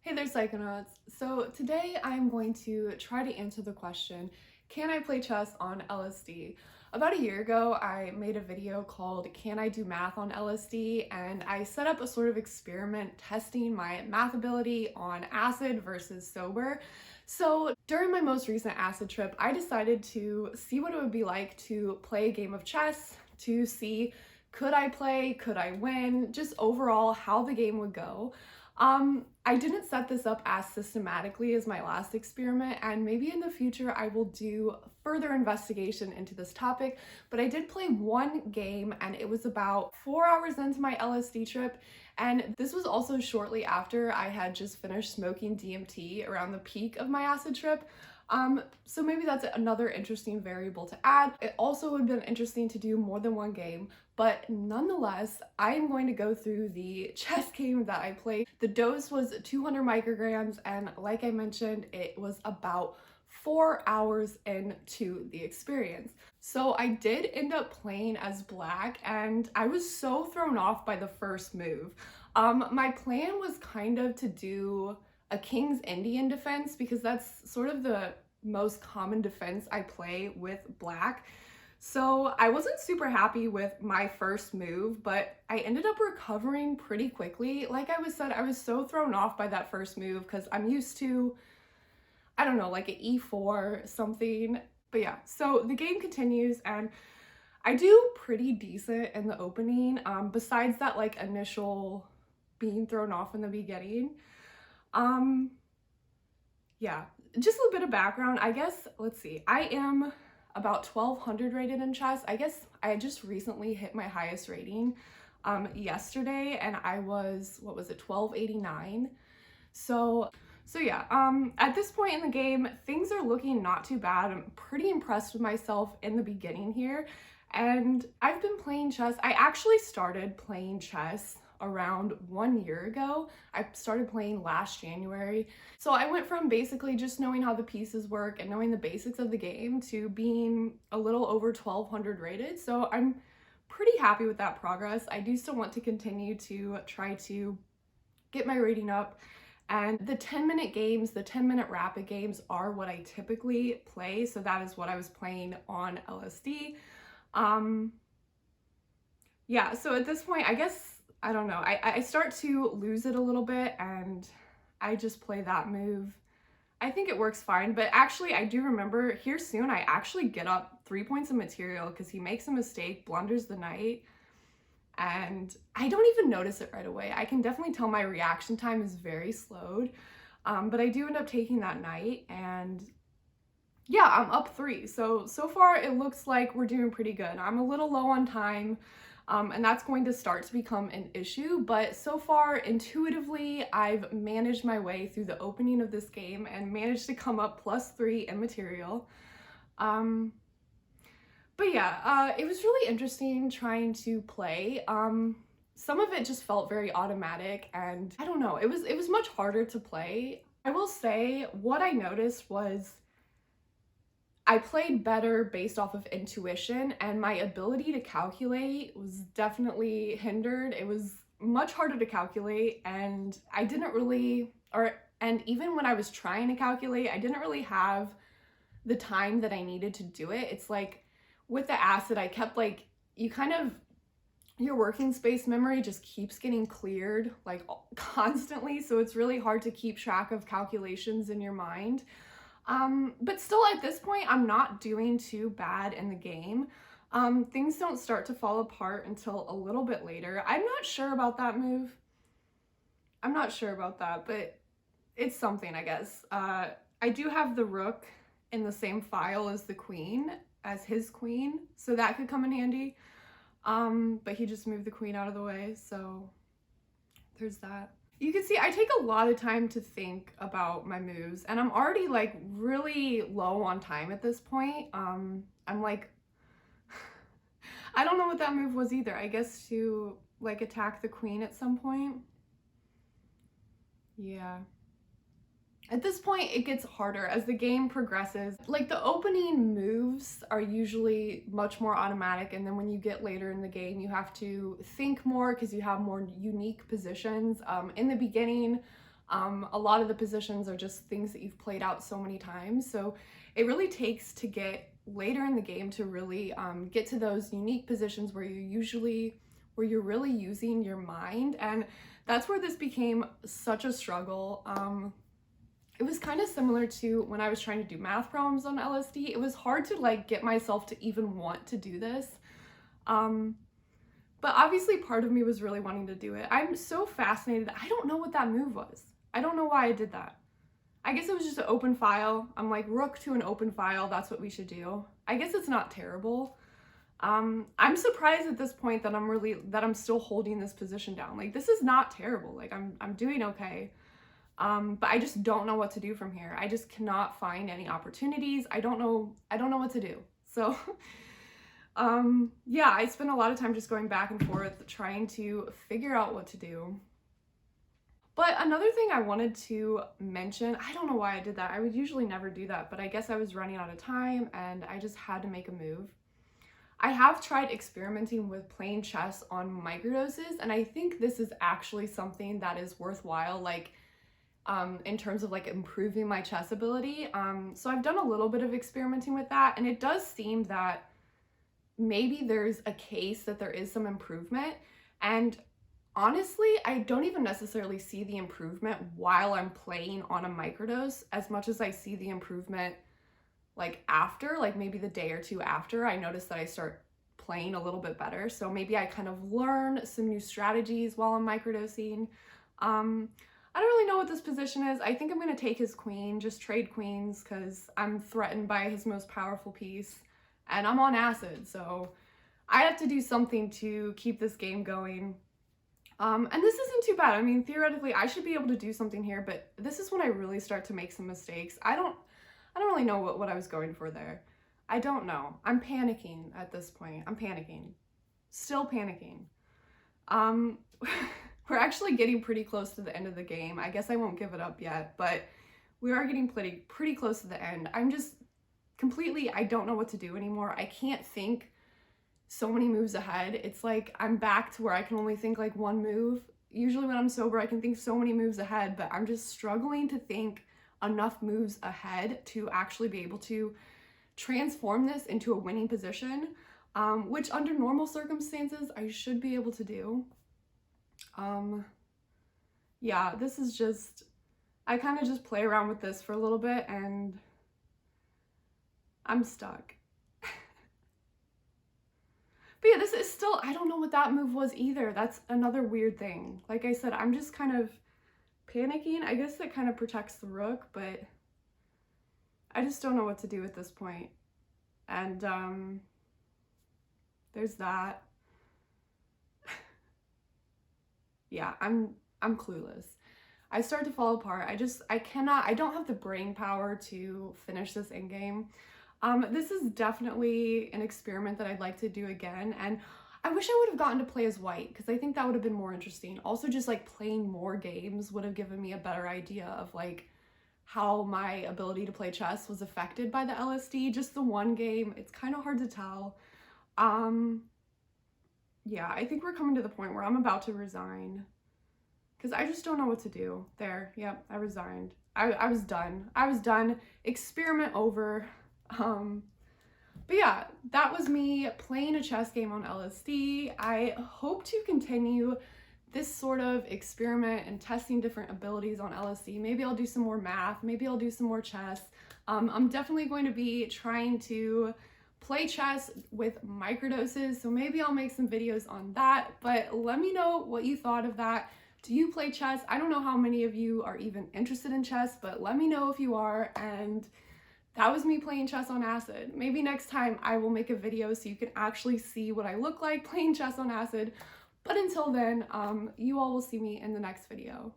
Hey there, Psychonauts. So today I'm going to try to answer the question, can I play chess on LSD? About a year ago, I made a video called Can I Do Math on LSD? And I set up a sort of experiment testing my math ability on acid versus sober. So during my most recent acid trip, I decided to see what it would be like to play a game of chess, to see could I play, could I win, just overall how the game would go. I didn't set this up as systematically as my last experiment, and maybe in the future I will do further investigation into this topic, but I did play one game and it was about 4 hours into my LSD trip, and this was also shortly after I had just finished smoking DMT around the peak of my acid trip. So maybe that's another interesting variable to add. It also would have been interesting to do more than one game, but nonetheless, I am going to go through the chess game that I played. The dose was 200 micrograms, and like I mentioned, it was about 4 hours into the experience. So I did end up playing as black, and I was so thrown off by the first move. My plan was kind of to do a King's Indian defense because that's sort of the most common defense I play with black. So I wasn't super happy with my first move, but I ended up recovering pretty quickly. Like I was said, I was so thrown off by that first move because I'm used to, I don't know, like an e4 something. But yeah, so the game continues and I do pretty decent in the opening, besides that like initial being thrown off in the beginning. Um, yeah, just a bit of background. I guess, let's see, I am about 1200 rated in chess. I guess I just recently hit my highest rating yesterday, and I was, what was it, 1289. So yeah, at this point in the game, things are looking not too bad. I'm pretty impressed with myself in the beginning here, and I've been playing chess. I actually started playing chess around 1 year ago. I started playing last January. So I went from basically just knowing how the pieces work and knowing the basics of the game to being a little over 1200 rated. So I'm pretty happy with that progress. I do still want to continue to try to get my rating up. And the 10-minute games, the 10-minute rapid games are what I typically play. So that is what I was playing on LSD. Yeah, so at this point, I guess, I don't know, I start to lose it a little bit and I just play that move. I think it works fine, but actually I do remember here soon I actually get up 3 points of material because he makes a mistake, blunders the knight, and I don't even notice it right away. I can definitely tell my reaction time is very slowed, but I do end up taking that knight, and yeah, I'm up 3. So far it looks like we're doing pretty good. I'm a little low on time, and that's going to start to become an issue, but so far, intuitively, I've managed my way through the opening of this game and managed to come up +3 in material. But yeah, it was really interesting trying to play. Some of it just felt very automatic, and I don't know, it was much harder to play. I will say what I noticed was I played better based off of intuition, and my ability to calculate was definitely hindered. It was much harder to calculate, and I didn't really, and even when I was trying to calculate, I didn't really have the time that I needed to do it. It's like with the acid, I kept like, your working space memory just keeps getting cleared like constantly, so it's really hard to keep track of calculations in your mind. But still at this point, I'm not doing too bad in the game. Things don't start to fall apart until a little bit later. I'm not sure about that move. I'm not sure about that, but it's something, I guess. I do have the rook in the same file as the queen, as his queen, so that could come in handy. But he just moved the queen out of the way, so there's that. You can see I take a lot of time to think about my moves, and I'm already like really low on time at this point. I'm like, I don't know what that move was either. I guess to like attack the queen at some point. Yeah. At this point, it gets harder as the game progresses. Like the opening moves are usually much more automatic, and then when you get later in the game, you have to think more because you have more unique positions. In the beginning, A lot of the positions are just things that you've played out so many times. So it really takes to get later in the game to really get to those unique positions where you're really using your mind. And that's where this became such a struggle. It was kind of similar to when I was trying to do math problems on LSD. It was hard to like get myself to even want to do this. But obviously part of me was really wanting to do it. I'm so fascinated. I don't know what that move was. I don't know why I did that. I guess it was just an open file. I'm like, rook to an open file, that's what we should do. I guess it's not terrible. I'm surprised at this point that I'm still holding this position down. Like, this is not terrible. Like, I'm doing okay. But I just don't know what to do from here. I just cannot find any opportunities. I don't know what to do. So yeah, I spent a lot of time just going back and forth trying to figure out what to do. But another thing I wanted to mention, I don't know why I did that. I would usually never do that, but I guess I was running out of time and I just had to make a move. I have tried experimenting with playing chess on microdoses, and I think this is actually something that is worthwhile, like in terms of like improving my chess ability. So I've done a little bit of experimenting with that, and it does seem that maybe there's a case that there is some improvement. And honestly, I don't even necessarily see the improvement while I'm playing on a microdose as much as I see the improvement like after, like maybe the day or two after. I notice that I start playing a little bit better. So maybe I kind of learn some new strategies while I'm microdosing. I don't really know what this position is. I think I'm going to take his queen, just trade queens, because I'm threatened by his most powerful piece and I'm on acid. So I have to do something to keep this game going. And this isn't too bad. I mean, theoretically, I should be able to do something here, but this is when I really start to make some mistakes. I don't really know what I was going for there. I don't know. I'm panicking at this point. I'm panicking. Still panicking. We're actually getting pretty close to the end of the game. I guess I won't give it up yet, but we are getting pretty close to the end. I'm just completely, I don't know what to do anymore. I can't think so many moves ahead. It's like I'm back to where I can only think like one move. Usually when I'm sober, I can think so many moves ahead, but I'm just struggling to think enough moves ahead to actually be able to transform this into a winning position, which under normal circumstances, I should be able to do. Yeah, this is just, I kind of just play around with this for a little bit and I'm stuck. But yeah, this is still, I don't know what that move was either. That's another weird thing. Like I said, I'm just kind of panicking. I guess that kind of protects the rook, but I just don't know what to do at this point. And there's that. Yeah, I'm clueless. I start to fall apart. I don't have the brain power to finish this endgame. This is definitely an experiment that I'd like to do again, and I wish I would have gotten to play as white, because I think that would have been more interesting. Also, just like playing more games would have given me a better idea of like how my ability to play chess was affected by the LSD. Just the one game, it's kind of hard to tell. Yeah, I think we're coming to the point where I'm about to resign, because I just don't know what to do. There, yep, I resigned. I was done. I was done. Experiment over. But yeah, that was me playing a chess game on LSD. I hope to continue this sort of experiment and testing different abilities on LSD. Maybe I'll do some more math, maybe I'll do some more chess. I'm definitely going to be trying to play chess with microdoses, so maybe I'll make some videos on that, but let me know what you thought of that. Do you play chess? I don't know how many of you are even interested in chess, but let me know if you are. And that was me playing chess on acid. Maybe next time I will make a video so you can actually see what I look like playing chess on acid. But until then, you all will see me in the next video.